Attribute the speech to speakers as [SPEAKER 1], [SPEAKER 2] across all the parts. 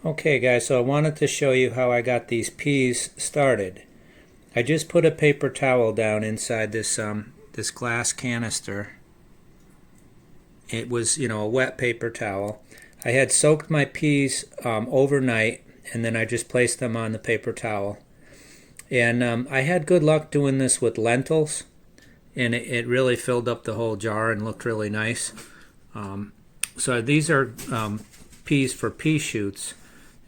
[SPEAKER 1] Okay guys, so I wanted to show you how I got these peas started. I just put a paper towel down inside this glass canister. It was, a wet paper towel. I had soaked my peas overnight, and then I just placed them on the paper towel. And I had good luck doing this with lentils, and it really filled up the whole jar and looked really nice. So these are peas for pea shoots,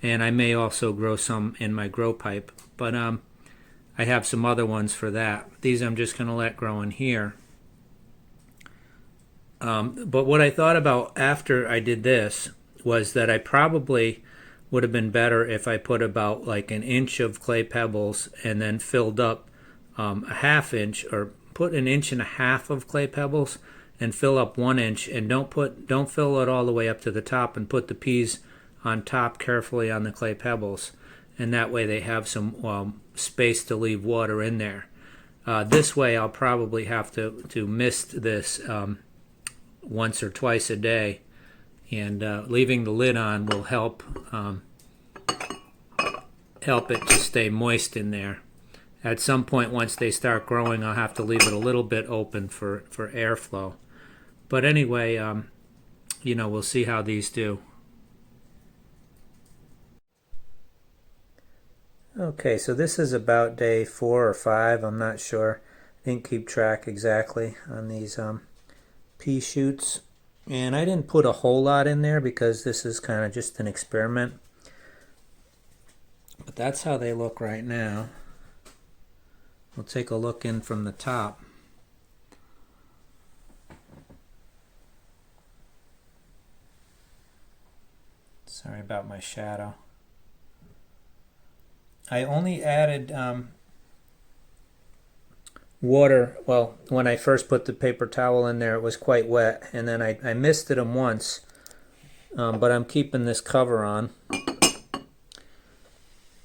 [SPEAKER 1] and I may also grow some in my grow pipe, but I have some other ones for that. These I'm just going to let grow in here. But what I thought about after I did this was that I probably would have been better if I put about like an inch of clay pebbles and then filled up a half inch, or put an inch and a half of clay pebbles and fill up 1 inch, and don't fill it all the way up to the top, and put the peas on top carefully on the clay pebbles, and that way they have some space to leave water in there. This way I'll probably have to mist this once or twice a day, and leaving the lid on will help it to stay moist in there. At some point, once they start growing, I'll have to leave it a little bit open for airflow. But anyway, we'll see how these do. Okay, so this is about day 4 or 5, I'm not sure. I didn't keep track exactly on these pea shoots. And I didn't put a whole lot in there because this is kind of just an experiment. But that's how they look right now. We'll take a look in from the top. Sorry about my shadow. I only added water. Well, when I first put the paper towel in there, it was quite wet, and then I misted them once, but I'm keeping this cover on,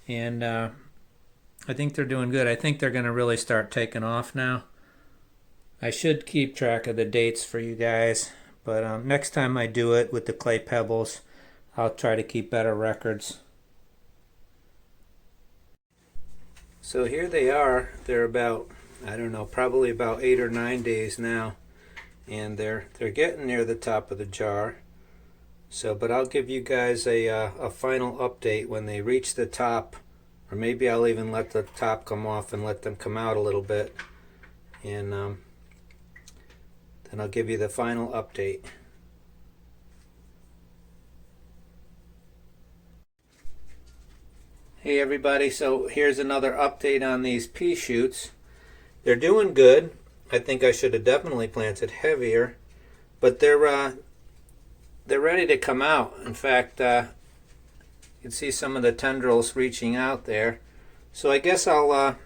[SPEAKER 1] and I think they're doing good. I think they're going to really start taking off now. I should keep track of the dates for you guys, but next time I do it with the clay pebbles, I'll try to keep better records. So here they are. They're about, I don't know, probably about 8 or 9 days now, and they're getting near the top of the jar. So, but I'll give you guys a final update when they reach the top, or maybe I'll even let the top come off and let them come out a little bit, and then I'll give you the final update. Hey everybody, so here's another update on these pea shoots. They're doing good. I think I should have definitely planted heavier, but they're ready to come out. In fact, you can see some of the tendrils reaching out there. So I guess I'll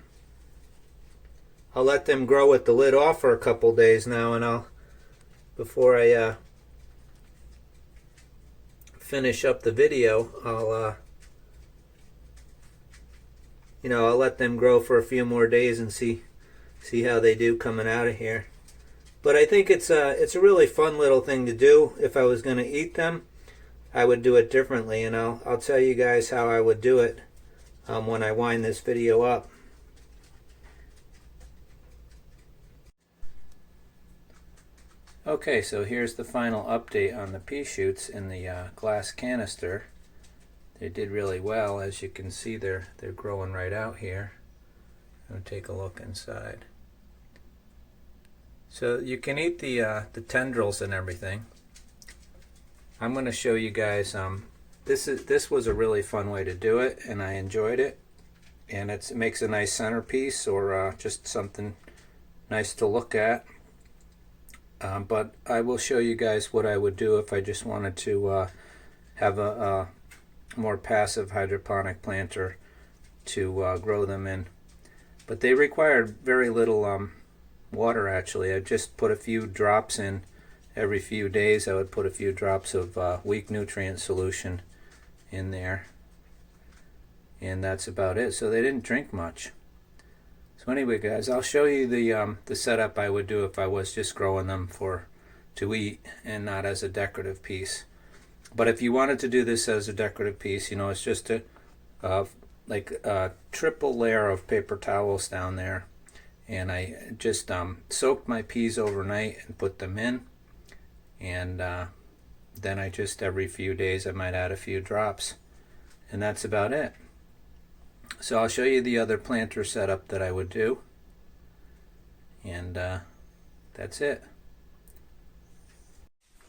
[SPEAKER 1] let them grow with the lid off for a couple days now, and before I finish up the video, I'll let them grow for a few more days and see how they do coming out of here. But I think it's a really fun little thing to do. If I was going to eat them, I would do it differently, and I'll tell you guys how I would do it when I wind this video up. Okay, so here's the final update on the pea shoots in the glass canister. They did really well. As you can see, they're growing right out here. I'm going to take a look inside. So you can eat the tendrils and everything. I'm going to show you guys. This was a really fun way to do it, and I enjoyed it. And it makes a nice centerpiece, or just something nice to look at. But I will show you guys what I would do if I just wanted to have a more passive hydroponic planter to grow them in. But they required very little water actually. I just put a few drops in every few days. I would put a few drops of weak nutrient solution in there, and that's about it. So they didn't drink much. So anyway guys, I'll show you the setup I would do if I was just growing them to eat and not as a decorative piece. But if you wanted to do this as a decorative piece, you know, it's just like a triple layer of paper towels down there. And I just soaked my peas overnight and put them in. And then I just, every few days, I might add a few drops. And that's about it. So I'll show you the other planter setup that I would do. And that's it.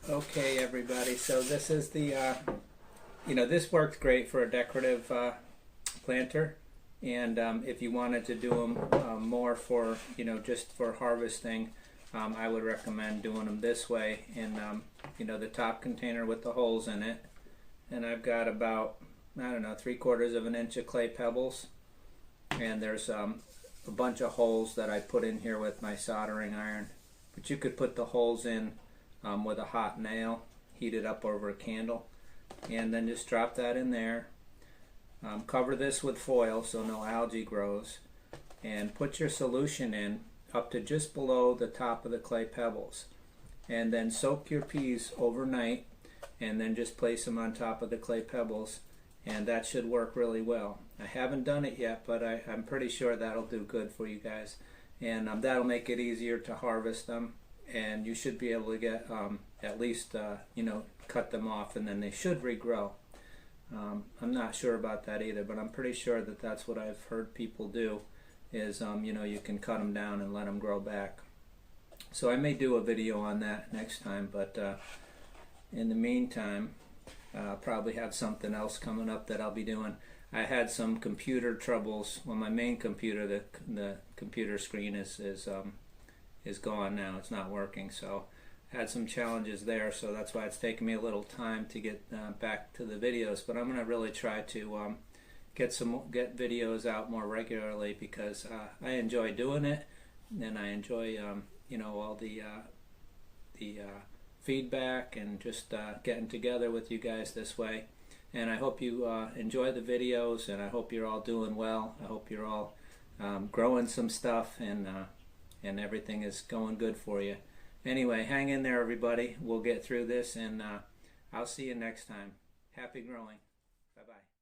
[SPEAKER 1] Okay, everybody, so this is the, this works great for a decorative planter. And if you wanted to do them more for, just for harvesting, I would recommend doing them this way in, the top container with the holes in it. And I've got about, I don't know, 3/4 of an inch of clay pebbles. And there's a bunch of holes that I put in here with my soldering iron. But you could put the holes in with a hot nail, heat it up over a candle, and then just drop that in there. Cover this with foil so no algae grows, and put your solution in up to just below the top of the clay pebbles, and then soak your peas overnight, and then just place them on top of the clay pebbles, and that should work really well. I haven't done it yet, but I'm pretty sure that'll do good for you guys, and that'll make it easier to harvest them, and you should be able to get at least cut them off, and then they should regrow. I'm not sure about that either, but I'm pretty sure that that's what I've heard people do is you can cut them down and let them grow back. So I may do a video on that next time, but in the meantime I'll probably have something else coming up that I'll be doing. I had some computer troubles. Well, my main computer, the computer screen is gone now. It's not working, so had some challenges there, so that's why it's taken me a little time to get back to the videos. But I'm going to really try to get videos out more regularly, because I enjoy doing it, and I enjoy all the feedback and just getting together with you guys this way. And I hope you enjoy the videos, and I hope you're all doing well. I hope you're all growing some stuff, and everything is going good for you. Anyway, hang in there, everybody. We'll get through this, and I'll see you next time. Happy growing. Bye-bye.